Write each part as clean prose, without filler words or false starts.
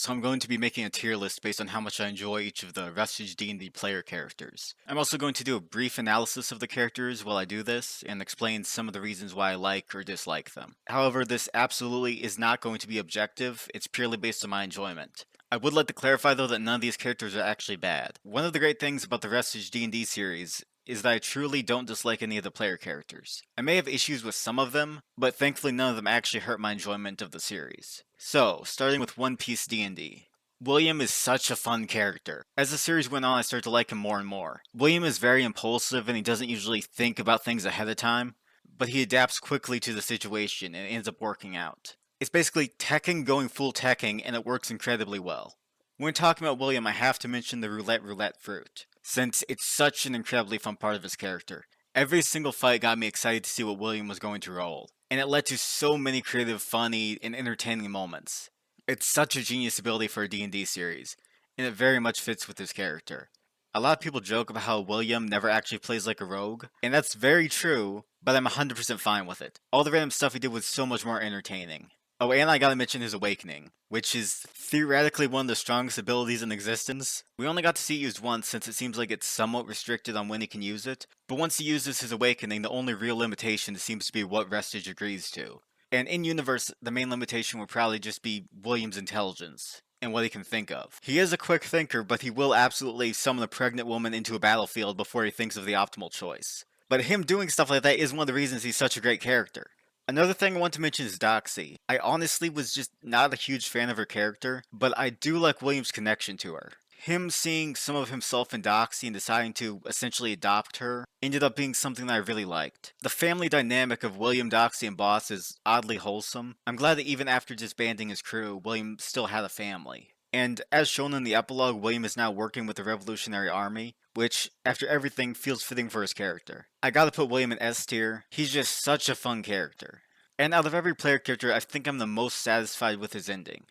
so I'm going to be making a tier list based on how much I enjoy each of the Rustage D&D player characters. I'm also going to do a brief analysis of the characters while I do this, and explain some of the reasons why I like or dislike them. However, this absolutely is not going to be objective, it's purely based on my enjoyment. I would like to clarify though that none of these characters are actually bad. One of the great things about the Rustage D&D series is that I truly don't dislike any of the player characters. I may have issues with some of them, but thankfully none of them actually hurt my enjoyment of the series. So, starting with One Piece D&D. William is such a fun character. As the series went on, I started to like him more and more. William is very impulsive and he doesn't usually think about things ahead of time, but he adapts quickly to the situation and it ends up working out. It's basically Tekken going full Tekken and it works incredibly well. When talking about William, I have to mention the roulette fruit, since it's such an incredibly fun part of his character. Every single fight got me excited to see what William was going to roll, and it led to so many creative, funny, and entertaining moments. It's such a genius ability for a D&D series, and it very much fits with his character. A lot of people joke about how William never actually plays like a rogue, and that's very true, but I'm 100% fine with it. All the random stuff he did was so much more entertaining. Oh, and I gotta mention his awakening, which is theoretically one of the strongest abilities in existence. We only got to see it used once since it seems like it's somewhat restricted on when he can use it, but once he uses his awakening, the only real limitation seems to be what Rustage agrees to. And in-universe, the main limitation would probably just be William's intelligence, and what he can think of. He is a quick thinker, but he will absolutely summon a pregnant woman into a battlefield before he thinks of the optimal choice. But him doing stuff like that is one of the reasons he's such a great character. Another thing I want to mention is Doxy. I honestly was just not a huge fan of her character, but I do like William's connection to her. Him seeing some of himself in Doxy and deciding to essentially adopt her ended up being something that I really liked. The family dynamic of William, Doxy, and Boss is oddly wholesome. I'm glad that even after disbanding his crew, William still had a family. And as shown in the epilogue, William is now working with the Revolutionary Army, which, after everything, feels fitting for his character. I gotta put William in S tier. He's just such a fun character. And out of every player character, I think I'm the most satisfied with his ending.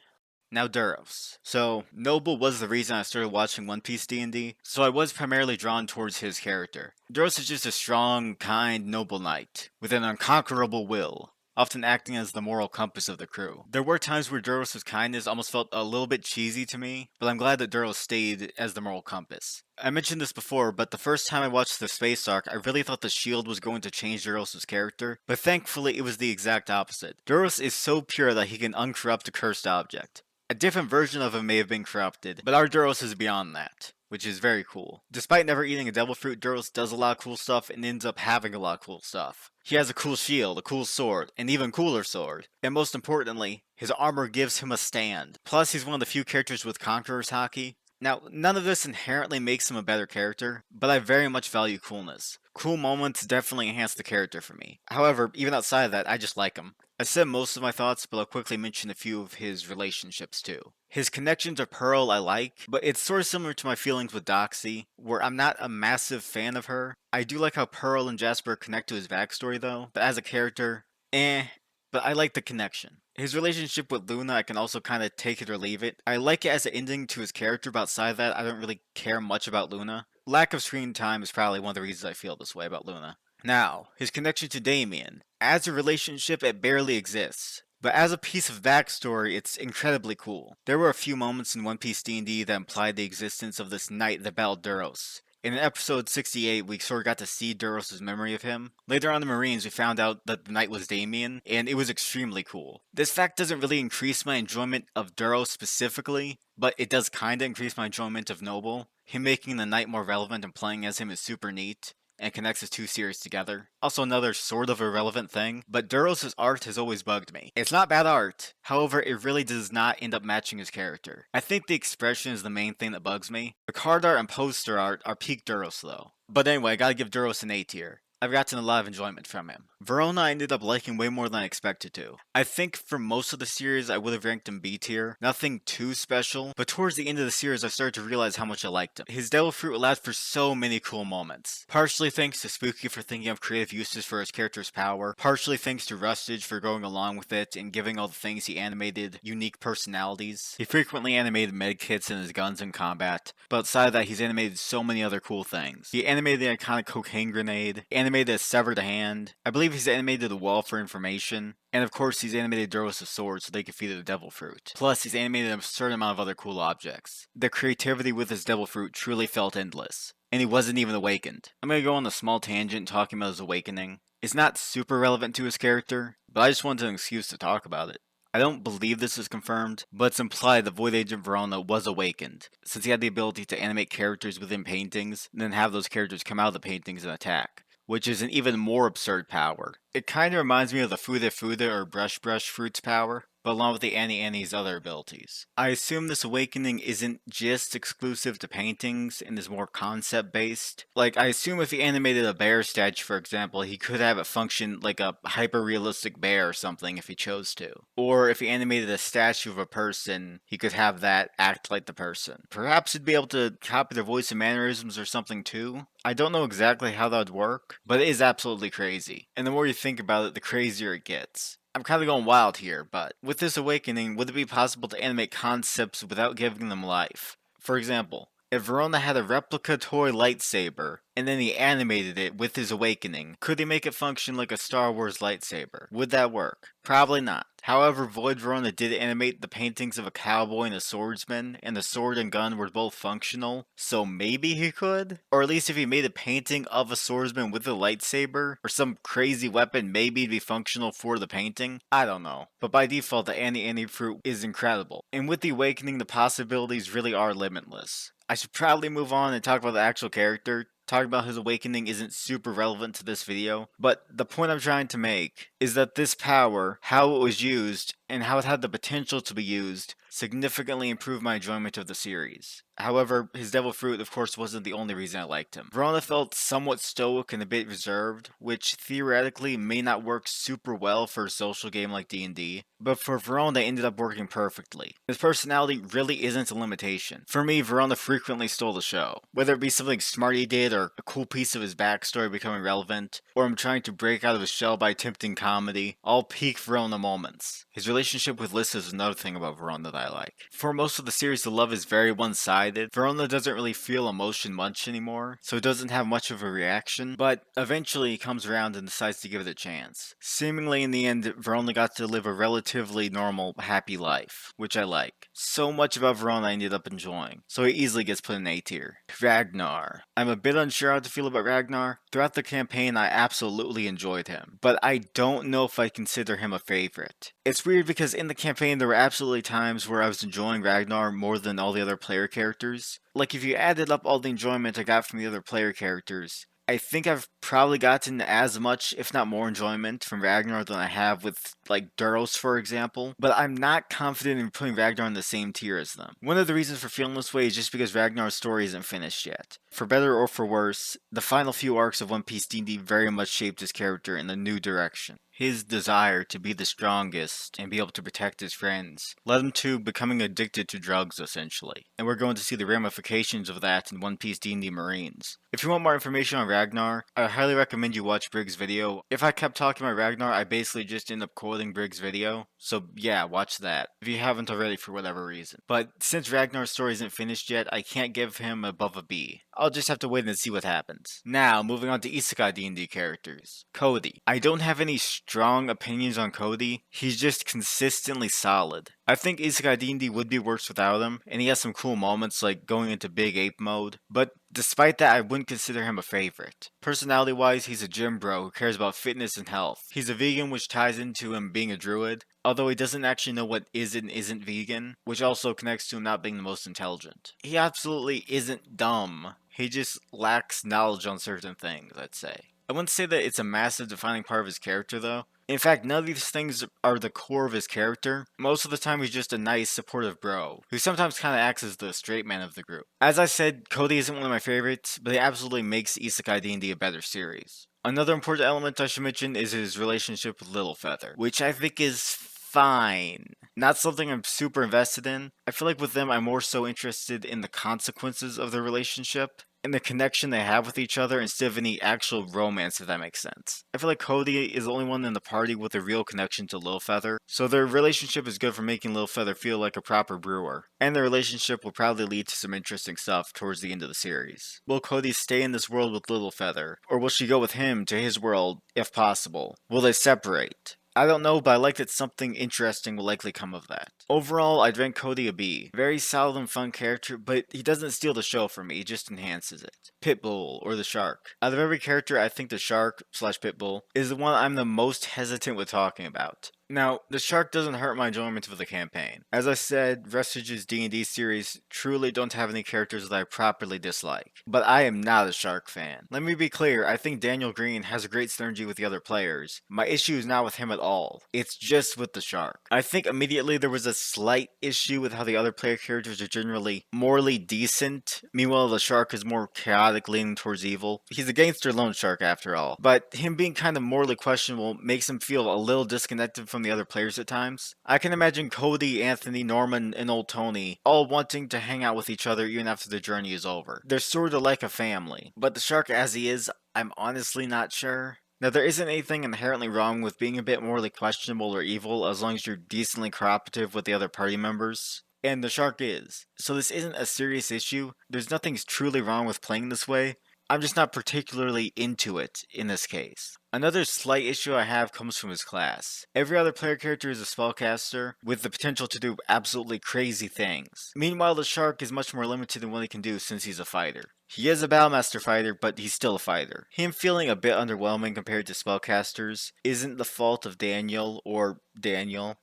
Now Duros. So, Noble was the reason I started watching One Piece D&D, so I was primarily drawn towards his character. Duros is just a strong, kind, noble knight, with an unconquerable will, often acting as the moral compass of the crew. There were times where Duros' kindness almost felt a little bit cheesy to me, but I'm glad that Duros stayed as the moral compass. I mentioned this before, but the first time I watched the space arc, I really thought the shield was going to change Duros' character, but thankfully it was the exact opposite. Duros is so pure that he can uncorrupt a cursed object. A different version of him may have been corrupted, but our Duros is beyond that, which is very cool. Despite never eating a devil fruit, Duros does a lot of cool stuff and ends up having a lot of cool stuff. He has a cool shield, a cool sword, an even cooler sword, and most importantly, his armor gives him a stand. Plus, he's one of the few characters with Conqueror's Haki. Now, none of this inherently makes him a better character, but I very much value coolness. Cool moments definitely enhance the character for me. However, even outside of that, I just like him. I said most of my thoughts, but I'll quickly mention a few of his relationships too. His connection to Pearl I like, but it's sort of similar to my feelings with Doxy, where I'm not a massive fan of her. I do like how Pearl and Jasper connect to his backstory though, but as a character, but I like the connection. His relationship with Luna, I can also kind of take it or leave it. I like it as an ending to his character, but outside of that, I don't really care much about Luna. Lack of screen time is probably one of the reasons I feel this way about Luna. Now, his connection to Damien. As a relationship, it barely exists. But as a piece of backstory, it's incredibly cool. There were a few moments in One Piece D&D that implied the existence of this knight that battled Duros. In episode 68, we sort of got to see Duros' memory of him. Later on in Marines, we found out that the knight was Damien, and it was extremely cool. This fact doesn't really increase my enjoyment of Duros specifically, but it does kinda increase my enjoyment of Noble. Him making the knight more relevant and playing as him is super neat, and connects his two series together. Also another sort of irrelevant thing, but Duros' art has always bugged me. It's not bad art, however it really does not end up matching his character. I think the expression is the main thing that bugs me. The card art and poster art are peak Duros though. But anyway, I gotta give Duros an A tier. I've gotten a lot of enjoyment from him. Verona I ended up liking way more than I expected to. I think for most of the series I would have ranked him B tier. Nothing too special, but towards the end of the series I started to realize how much I liked him. His Devil Fruit allowed for so many cool moments. Partially thanks to Spooky for thinking of creative uses for his character's power, partially thanks to Rustage for going along with it and giving all the things he animated unique personalities. He frequently animated medkits and his guns in combat, but outside of that he's animated so many other cool things. He animated the iconic cocaine grenade, animated animated a severed hand. I believe he's animated a wall for information. And of course, he's animated Duros' sword so they can feed it the devil fruit. Plus, he's animated a certain amount of other cool objects. The creativity with his devil fruit truly felt endless. And he wasn't even awakened. I'm gonna go on a small tangent talking about his awakening. It's not super relevant to his character, but I just wanted an excuse to talk about it. I don't believe this is confirmed, but it's implied the Void Agent Verona was awakened, since he had the ability to animate characters within paintings, and then have those characters come out of the paintings and attack, which is an even more absurd power. It kinda reminds me of the Fuda Fuda or Brush Brush Fruit's power, but along with the Annie Annie's other abilities. I assume this awakening isn't just exclusive to paintings and is more concept based. Like, I assume if he animated a bear statue, for example, he could have it function like a hyper realistic bear or something if he chose to. Or if he animated a statue of a person, he could have that act like the person. Perhaps he'd be able to copy their voice and mannerisms or something too. I don't know exactly how that would work, but it is absolutely crazy. And the more you think about it, the crazier it gets. I'm kind of going wild here, but with this awakening, would it be possible to animate concepts without giving them life? For example, if Verona had a replica toy lightsaber, and then he animated it with his awakening, could he make it function like a Star Wars lightsaber? Would that work? Probably not. However, Void Verona did animate the paintings of a cowboy and a swordsman, and the sword and gun were both functional, so maybe he could? Or at least if he made a painting of a swordsman with a lightsaber, or some crazy weapon, maybe it'd be functional for the painting? I don't know. But by default, the Annie Annie fruit is incredible. And with the awakening, the possibilities really are limitless. I should probably move on and talk about the actual character. Talking about his awakening isn't super relevant to this video, but the point I'm trying to make is that this power, how it was used, and how it had the potential to be used, significantly improved my enjoyment of the series. However, his devil fruit, of course, wasn't the only reason I liked him. Verona felt somewhat stoic and a bit reserved, which theoretically may not work super well for a social game like D&D, but for Verona they ended up working perfectly. His personality really isn't a limitation. For me, Verona frequently stole the show. Whether it be something smart he did, or a cool piece of his backstory becoming relevant, or him trying to break out of his shell by attempting comedy, all peak Verona moments. His relationship with Lissa is another thing about Verona that I like. For most of the series, the love is very one-sided. Verona doesn't really feel emotion much anymore, so it doesn't have much of a reaction, but eventually he comes around and decides to give it a chance. Seemingly in the end, Verona got to live a relatively normal, happy life, which I like. So much about Verona I ended up enjoying, so he easily gets put in A tier. Ragnar. I'm a bit unsure how to feel about Ragnar. Throughout the campaign, I absolutely enjoyed him, but I don't know if I consider him a favorite. It's weird because in the campaign there were absolutely times where I was enjoying Ragnar more than all the other player characters. Like if you added up all the enjoyment I got from the other player characters, I think I've probably gotten as much, if not more enjoyment from Ragnar than I have with, like, Duros, for example, but I'm not confident in putting Ragnar in the same tier as them. One of the reasons for feeling this way is just because Ragnar's story isn't finished yet. For better or for worse, the final few arcs of One Piece D&D very much shaped his character in a new direction. His desire to be the strongest and be able to protect his friends led him to becoming addicted to drugs, essentially. And we're going to see the ramifications of that in One Piece D&D Marines. If you want more information on Ragnar, I highly recommend you watch Briggs' video. If I kept talking about Ragnar, I basically just end up quoting Briggs' video. So yeah, watch that, if you haven't already for whatever reason. But since Ragnar's story isn't finished yet, I can't give him above a B. I'll just have to wait and see what happens. Now, moving on to Isekai D&D characters. Cody. I don't have any strong opinions on Cody, he's just consistently solid. I think Isekai D&D would be worse without him, and he has some cool moments like going into Big Ape mode, but despite that, I wouldn't consider him a favorite. Personality-wise, he's a gym bro who cares about fitness and health. He's a vegan, which ties into him being a druid, although he doesn't actually know what is and isn't vegan, which also connects to him not being the most intelligent. He absolutely isn't dumb. He just lacks knowledge on certain things, I'd say. I wouldn't say that it's a massive defining part of his character, though. In fact, none of these things are the core of his character. Most of the time, he's just a nice, supportive bro, who sometimes kind of acts as the straight man of the group. As I said, Cody isn't one of my favorites, but he absolutely makes Isekai D&D a better series. Another important element I should mention is his relationship with Littlefeather, which I think is fine. Not something I'm super invested in. I feel like with them, I'm more so interested in the consequences of their relationship. and the connection they have with each other instead of any actual romance, if that makes sense. I feel like Cody is the only one in the party with a real connection to Littlefelder, so their relationship is good for making Littlefelder feel like a proper brewer, and their relationship will probably lead to some interesting stuff towards the end of the series. Will Cody stay in this world with Littlefelder, or will she go with him to his world, if possible? Will they separate? I don't know, but I like that something interesting will likely come of that. Overall, I'd rank Cody a B. Very solid and fun character, but he doesn't steal the show from me, he just enhances it. Pitbull, or the Shark. Out of every character, I think the Shark slash Pitbull is the one I'm the most hesitant with talking about. Now, the Shark doesn't hurt my enjoyment of the campaign. As I said, Rustage's D&D series truly don't have any characters that I properly dislike, but I am not a Shark fan. Let me be clear, I think Daniel Green has a great synergy with the other players. My issue is not with him at all, it's just with the Shark. I think immediately there was a slight issue with how the other player characters are generally morally decent, meanwhile the Shark is more chaotic, leaning towards evil. He's a gangster loan shark after all, but him being kind of morally questionable makes him feel a little disconnected from the other players at times. I can imagine Cody, Anthony, Norman, and old Tony all wanting to hang out with each other even after the journey is over. They're sort of like a family, but the Shark as he is, I'm honestly not sure. Now, there isn't anything inherently wrong with being a bit morally questionable or evil as long as you're decently cooperative with the other party members. And the Shark is. So this isn't a serious issue. There's nothing truly wrong with playing this way. I'm just not particularly into it in this case. Another slight issue I have comes from his class. Every other player character is a spellcaster with the potential to do absolutely crazy things. Meanwhile, the Shark is much more limited in what he can do since he's a fighter. He is a Battlemaster fighter, but he's still a fighter. Him feeling a bit underwhelming compared to spellcasters isn't the fault of Daniel or Daniel.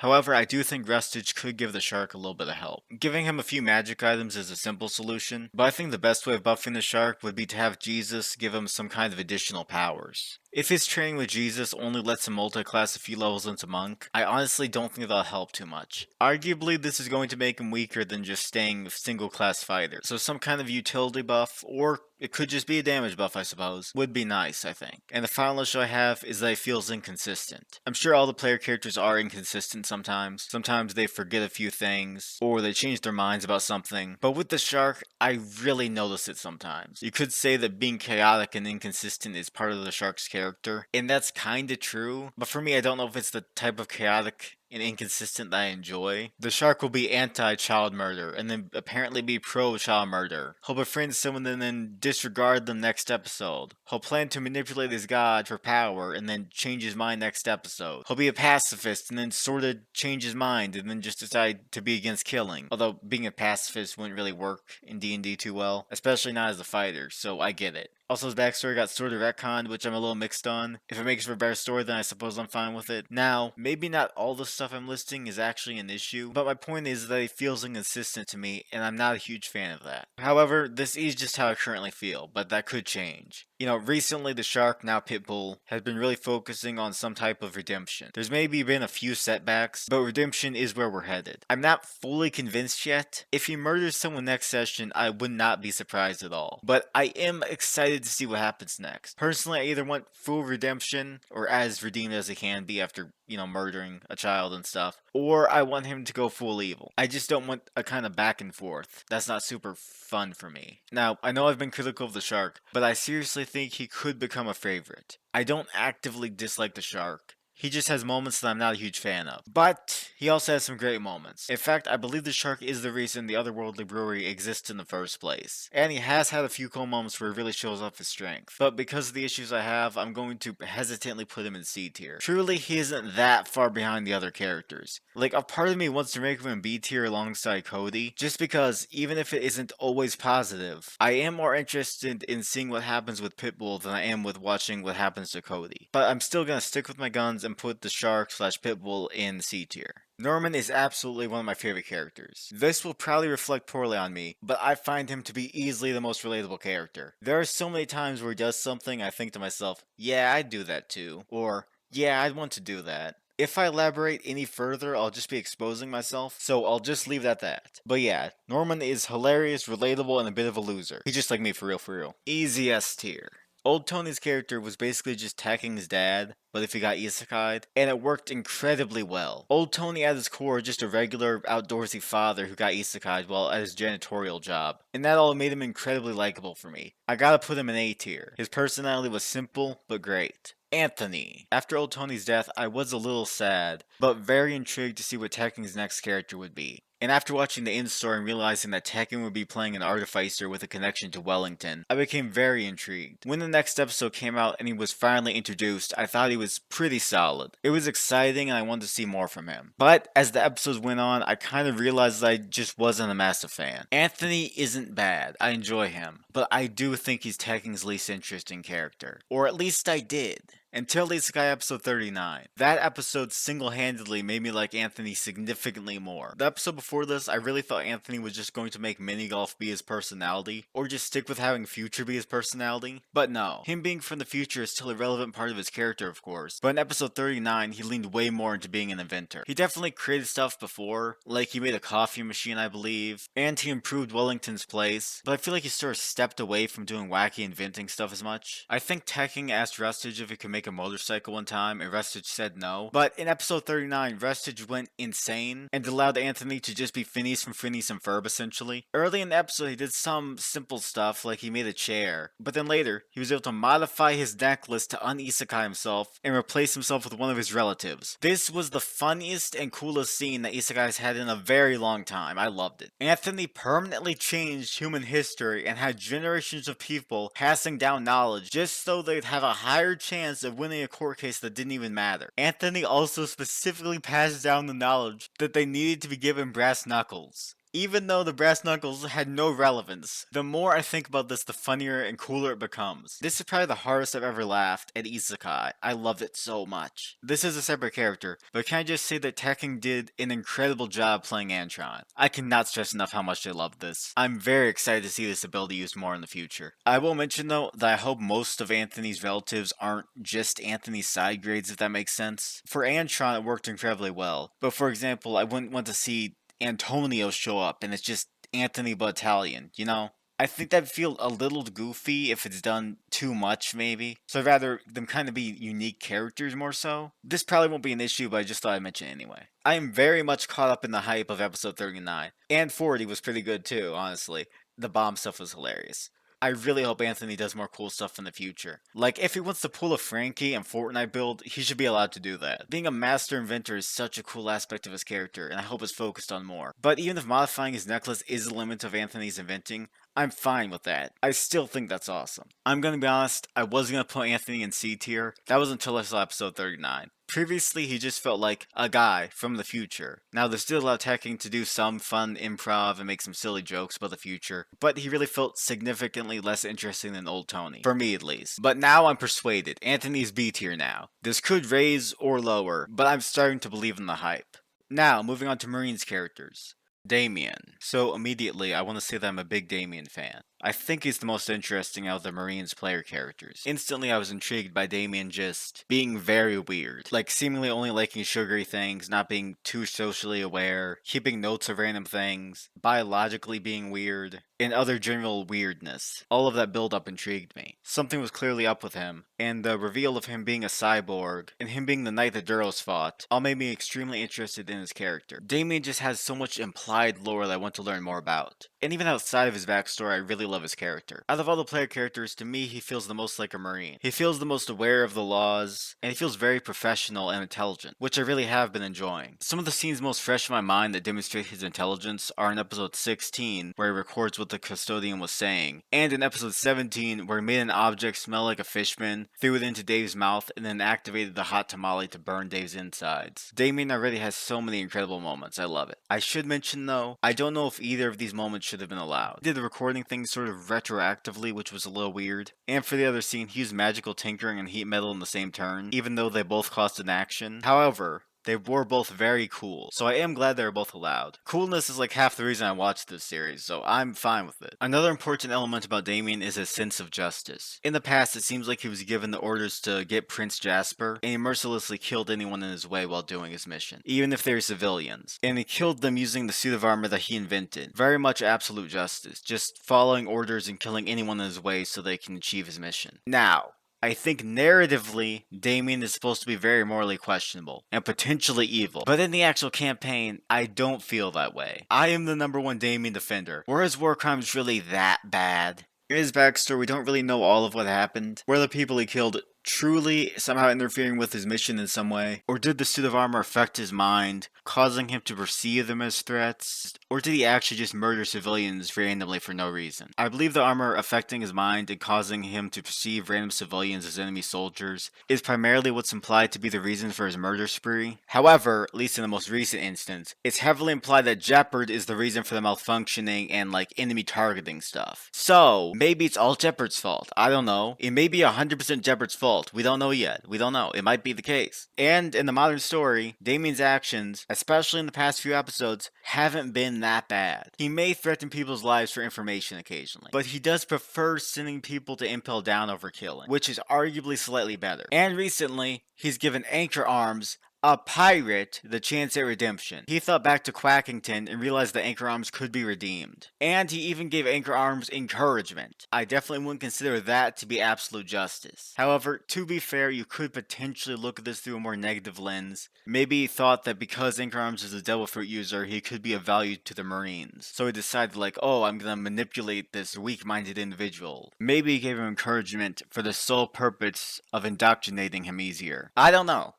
However, I do think Rustage could give the Shark a little bit of help. Giving him a few magic items is a simple solution, but I think the best way of buffing the Shark would be to have Jesus give him some kind of additional powers. If his training with Jesus only lets him multi-class a few levels into Monk, I honestly don't think that'll help too much. Arguably, this is going to make him weaker than just staying a single-class fighter, so some kind of utility buff, or it could just be a damage buff I suppose, would be nice I think. And the final issue I have is that he feels inconsistent. I'm sure all the player characters are inconsistent sometimes. Sometimes they forget a few things, or they change their minds about something, but with the Shark, I really notice it sometimes. You could say that being chaotic and inconsistent is part of the Shark's character, and that's kinda true, but for me I don't know if it's the type of chaotic and inconsistent that I enjoy. The Shark will be anti-child murder, and then apparently be pro-child murder. He'll befriend someone and then disregard them next episode. He'll plan to manipulate his god for power, and then change his mind next episode. He'll be a pacifist, and then sorta change his mind, and then just decide to be against killing. Although, being a pacifist wouldn't really work in D&D too well, especially not as a fighter, so I get it. Also, his backstory got sort of retconned, which I'm a little mixed on. If it makes for a better story, then I suppose I'm fine with it. Now, maybe not all the stuff I'm listing is actually an issue, but my point is that it feels inconsistent to me, and I'm not a huge fan of that. However, this is just how I currently feel, but that could change. You know, recently the Shark, now Pitbull, has been really focusing on some type of redemption. There's maybe been a few setbacks, but redemption is where we're headed. I'm not fully convinced yet. If he murders someone next session, I would not be surprised at all. But I am excited to see what happens next. Personally, I either want full redemption, or as redeemed as he can be after, murdering a child and stuff, or I want him to go full evil. I just don't want a kind of back and forth. That's not super fun for me. Now, I know I've been critical of the Shark, but I seriously think he could become a favorite. I don't actively dislike the Shark. He just has moments that I'm not a huge fan of. But he also has some great moments. In fact, I believe the Shark is the reason the Otherworldly Brewery exists in the first place. And he has had a few cool moments where he really shows off his strength. But because of the issues I have, I'm going to hesitantly put him in C tier. Truly, he isn't that far behind the other characters. Like, a part of me wants to make him in B tier alongside Cody, just because, even if it isn't always positive, I am more interested in seeing what happens with Pitbull than I am with watching what happens to Cody. But I'm still gonna stick with my guns and put the Shark slash Pitbull in C tier. Norman is absolutely one of my favorite characters. This will probably reflect poorly on me, but I find him to be easily the most relatable character. There are so many times where he does something I think to myself, yeah, I'd do that too, or yeah, I'd want to do that. If I elaborate any further, I'll just be exposing myself, so I'll just leave it at that. But yeah, Norman is hilarious, relatable, and a bit of a loser. He's just like me for real for real. Easy S tier. Old Tony's character was basically just attacking his dad, but if he got isekai'd, and it worked incredibly well. Old Tony at his core is just a regular outdoorsy father who got isekai'd while at his janitorial job, and that all made him incredibly likable for me. I gotta put him in A tier. His personality was simple, but great. Anthony. After Old Tony's death, I was a little sad, but very intrigued to see what Tekken's next character would be. And after watching the in-story and realizing that Tekken would be playing an artificer with a connection to Wellington, I became very intrigued. When the next episode came out and he was finally introduced, I thought he was pretty solid. It was exciting and I wanted to see more from him. But as the episodes went on, I kind of realized that I just wasn't a massive fan. Anthony isn't bad, I enjoy him, but I do think he's Tekken's least interesting character. Or at least I did. Until Isekai episode 39. That episode single-handedly made me like Anthony significantly more. The episode before this, I really thought Anthony was just going to make mini golf be his personality, or just stick with having Future be his personality. But no, him being from the future is still a relevant part of his character, of course, but in episode 39, he leaned way more into being an inventor. He definitely created stuff before, like he made a coffee machine, I believe, and he improved Wellington's place, but I feel like he sort of stepped away from doing wacky inventing stuff as much. I think Tekken asked Rustage if he could make a motorcycle one time, and Rustage said no. But in episode 39, Rustage went insane and allowed Anthony to just be Phineas from Phineas and Ferb, essentially. Early in the episode, he did some simple stuff, like he made a chair. But then later, he was able to modify his necklace to un-isekai himself and replace himself with one of his relatives. This was the funniest and coolest scene that isekais had in a very long time. I loved it. Anthony permanently changed human history and had generations of people passing down knowledge just so they'd have a higher chance of winning a court case that didn't even matter. Anthony also specifically passed down the knowledge that they needed to be given brass knuckles, even though the brass knuckles had no relevance. The more I think about this, the funnier and cooler it becomes. This is probably the hardest I've ever laughed at Isekai. I loved it so much. This is a separate character, but can I just say that Tekken did an incredible job playing Antron. I cannot stress enough how much I love this. I'm very excited to see this ability used more in the future. I will mention though that I hope most of Anthony's relatives aren't just Anthony's side grades, if that makes sense. For Antron it worked incredibly well, but for example, I wouldn't want to see Antonio show up and it's just Anthony but Italian, you know? I think that'd feel a little goofy if it's done too much, maybe. So I'd rather them kind of be unique characters more so. This probably won't be an issue, but I just thought I'd mention it anyway. I am very much caught up in the hype of episode 39. And 40 was pretty good too, honestly. The bomb stuff was hilarious. I really hope Anthony does more cool stuff in the future. Like, if he wants to pull a Frankie and Fortnite build, he should be allowed to do that. Being a master inventor is such a cool aspect of his character, and I hope it's focused on more. But even if modifying his necklace is the limit of Anthony's inventing, I'm fine with that. I still think that's awesome. I'm gonna be honest, I was gonna put Anthony in C tier. That was until I saw episode 39. Previously, he just felt like a guy from the future. Now, there's still a lot of Tekken to do some fun improv and make some silly jokes about the future, but he really felt significantly less interesting than old Tony. For me, at least. But now I'm persuaded. Anthony's B tier now. This could raise or lower, but I'm starting to believe in the hype. Now, moving on to Marines characters. Damien. So immediately, I want to say that I'm a big Damien fan. I think he's the most interesting out of the Marines player characters. Instantly, I was intrigued by Damien just being very weird. Like, seemingly only liking sugary things, not being too socially aware, keeping notes of random things, biologically being weird, and other general weirdness. All of that build-up intrigued me. Something was clearly up with him, and the reveal of him being a cyborg, and him being the knight that Duros fought, all made me extremely interested in his character. Damien just has so much implied lore that I want to learn more about. And even outside of his backstory, I really love his character. Out of all the player characters, to me, he feels the most like a Marine. He feels the most aware of the laws, and he feels very professional and intelligent, which I really have been enjoying. Some of the scenes most fresh in my mind that demonstrate his intelligence are in episode 16, where he records what the custodian was saying, and in episode 17, where he made an object smell like a fishman, threw it into Dave's mouth, and then activated the hot tamale to burn Dave's insides. Damien already has so many incredible moments, I love it. I should mention though, I don't know if either of these moments should have been allowed. He did the recording thing sort of retroactively, which was a little weird. And for the other scene, he used magical tinkering and heat metal in the same turn, even though they both caused an action. However, They were both very cool, so I am glad they were both allowed. Coolness is like half the reason I watched this series, so I'm fine with it. Another important element about Damien is his sense of justice. In the past, it seems like he was given the orders to get Prince Jasper, and he mercilessly killed anyone in his way while doing his mission, even if they were civilians. And he killed them using the suit of armor that he invented. Very much absolute justice, just following orders and killing anyone in his way so they can achieve his mission. Now, I think narratively, Damien is supposed to be very morally questionable and potentially evil. But in the actual campaign, I don't feel that way. I am the #1 Damien defender. Were his war crimes really that bad? In his backstory, we don't really know all of what happened. Were the people he killed truly somehow interfering with his mission in some way? Or did the suit of armor affect his mind, causing him to perceive them as threats? Or did he actually just murder civilians randomly for no reason? I believe the armor affecting his mind and causing him to perceive random civilians as enemy soldiers is primarily what's implied to be the reason for his murder spree. However, at least in the most recent instance, it's heavily implied that Jeopard is the reason for the malfunctioning and like enemy targeting stuff. So, maybe it's all Jeopard's fault. I don't know. It may be 100% Jeopard's fault. We don't know yet. We don't know. It might be the case. And in the modern story, Damien's actions, especially in the past few episodes, haven't been that bad. He may threaten people's lives for information occasionally, but he does prefer sending people to impel down over killing, which is arguably slightly better. And recently, he's given Anchor Arms, a pirate, the chance at redemption. He thought back to Quackington and realized that Anchor Arms could be redeemed. And he even gave Anchor Arms encouragement. I definitely wouldn't consider that to be absolute justice. However, to be fair, you could potentially look at this through a more negative lens. Maybe he thought that because Anchor Arms is a Devil Fruit user, he could be of value to the Marines. So he decided like, oh, I'm gonna manipulate this weak-minded individual. Maybe he gave him encouragement for the sole purpose of indoctrinating him easier. I don't know.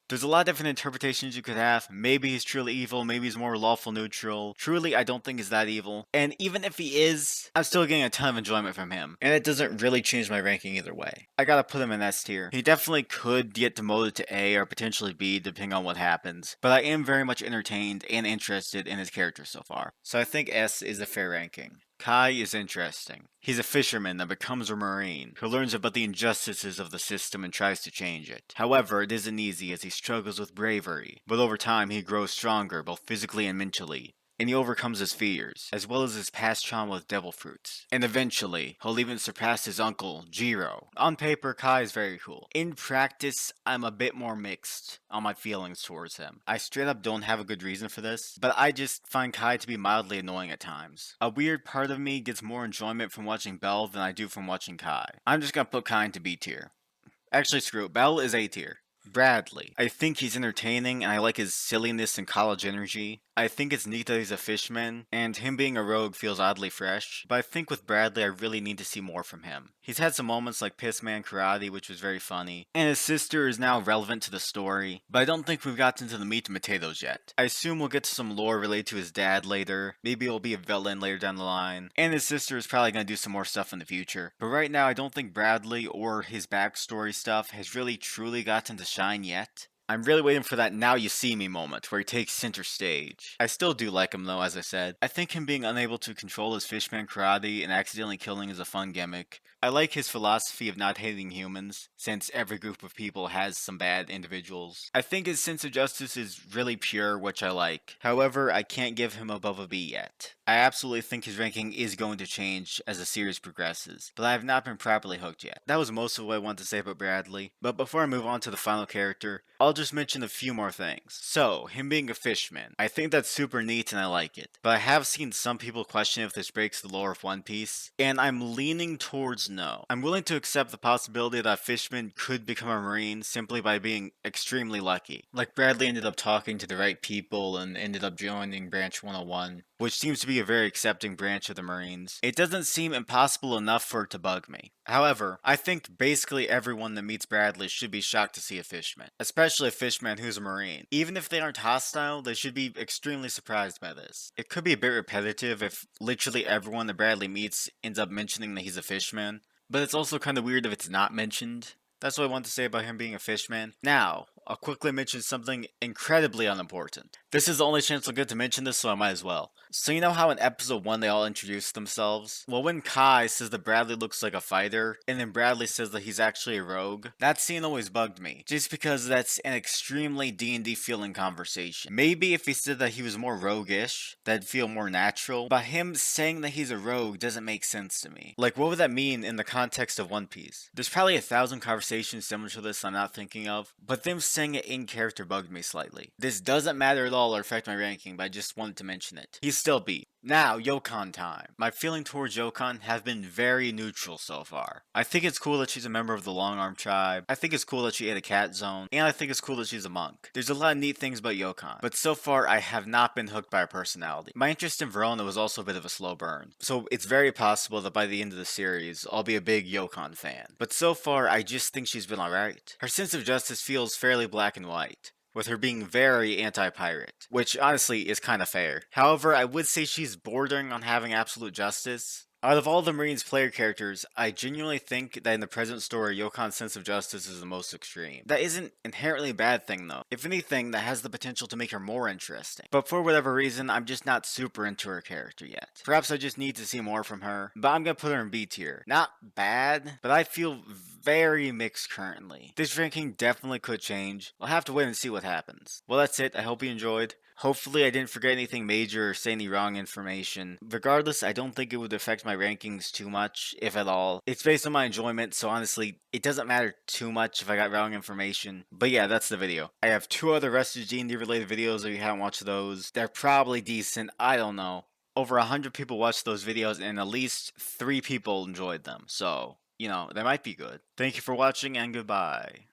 There's a lot of different interpretations you could have. Maybe he's truly evil, maybe he's more lawful neutral. Truly, I don't think he's that evil. And even if he is, I'm still getting a ton of enjoyment from him. And it doesn't really change my ranking either way. I gotta put him in S tier. He definitely could get demoted to A or potentially B depending on what happens. But I am very much entertained and interested in his character so far. So I think S is a fair ranking. Kai is interesting. He's a fisherman that becomes a marine, who learns about the injustices of the system and tries to change it. However, it isn't easy as he struggles with bravery, but over time he grows stronger both physically and mentally. And he overcomes his fears, as well as his past trauma with devil fruits. And eventually, he'll even surpass his uncle, Jiro. On paper, Kai is very cool. In practice, I'm a bit more mixed on my feelings towards him. I straight up don't have a good reason for this, but I just find Kai to be mildly annoying at times. A weird part of me gets more enjoyment from watching Bell than I do from watching Kai. I'm just gonna put Kai into B tier. Actually, screw it. Bell is A tier. Bradley. I think he's entertaining and I like his silliness and college energy. I think it's neat that he's a fishman, and him being a rogue feels oddly fresh, but I think with Bradley I really need to see more from him. He's had some moments like Pissman Karate, which was very funny, and his sister is now relevant to the story, but I don't think we've gotten to the meat and potatoes yet. I assume we'll get to some lore related to his dad later, maybe he'll be a villain later down the line, and his sister is probably going to do some more stuff in the future. But right now I don't think Bradley or his backstory stuff has really truly gotten to shine yet. I'm really waiting for that now you see me moment where he takes center stage. I still do like him though, as I said. I think him being unable to control his fishman karate and accidentally killing is a fun gimmick. I like his philosophy of not hating humans, since every group of people has some bad individuals. I think his sense of justice is really pure, which I like. However, I can't give him above a B yet. I absolutely think his ranking is going to change as the series progresses, but I have not been properly hooked yet. That was most of what I wanted to say about Bradley, but before I move on to the final character, I'll just mention a few more things. So, him being a fishman, I think that's super neat and I like it, but I have seen some people question if this breaks the lore of One Piece, and I'm leaning towards no. I'm willing to accept the possibility that a fishman could become a marine simply by being extremely lucky. Like Bradley ended up talking to the right people and ended up joining Branch 101, which seems to be a very accepting branch of the Marines. It doesn't seem impossible enough for it to bug me. However, I think basically everyone that meets Bradley should be shocked to see a fishman, especially a fishman who's a Marine. Even if they aren't hostile, they should be extremely surprised by this. It could be a bit repetitive if literally everyone that Bradley meets ends up mentioning that he's a fishman, but it's also kind of weird if it's not mentioned. That's what I want to say about him being a fishman. Now, I'll quickly mention something incredibly unimportant. This is the only chance I'll get to mention this, so I might as well. So you know how in episode 1 they all introduced themselves? Well, when Kai says that Bradley looks like a fighter, and then Bradley says that he's actually a rogue, that scene always bugged me, just because that's an extremely D&D feeling conversation. Maybe if he said that he was more roguish, that'd feel more natural, but him saying that he's a rogue doesn't make sense to me. Like, what would that mean in the context of One Piece? There's probably 1,000 conversations similar to this I'm not thinking of, but them saying it in character bugged me slightly. This doesn't matter at all or affect my ranking, but I just wanted to mention it. He's still beat. Now, Yokon time. My feeling towards Yokon have been very neutral so far. I think it's cool that she's a member of the Long Arm tribe. I think it's cool that she ate a cat zone. And I think it's cool that she's a monk. There's a lot of neat things about Yokon. But so far, I have not been hooked by her personality. My interest in Verona was also a bit of a slow burn. So it's very possible that by the end of the series, I'll be a big Yokon fan. But so far, I just think she's been alright. Her sense of justice feels fairly black and white, with her being very anti-pirate, which honestly is kind of fair. However, I would say she's bordering on having absolute justice. Out of all the Marines player characters, I genuinely think that in the present story, Yokon's sense of justice is the most extreme. That isn't inherently a bad thing though. If anything, that has the potential to make her more interesting. But for whatever reason, I'm just not super into her character yet. Perhaps I just need to see more from her, but I'm gonna put her in B tier. Not bad, but I feel very mixed currently. This ranking definitely could change. I'll have to wait and see what happens. Well, that's it. I hope you enjoyed. Hopefully I didn't forget anything major or say any wrong information. Regardless, I don't think it would affect my rankings too much, if at all. It's based on my enjoyment, so honestly, it doesn't matter too much if I got wrong information. But yeah, that's the video. I have 2 other Rustage D&D related videos if you haven't watched those. They're probably decent, I don't know. Over 100 people watched those videos and at least 3 people enjoyed them, so, you know, they might be good. Thank you for watching and goodbye.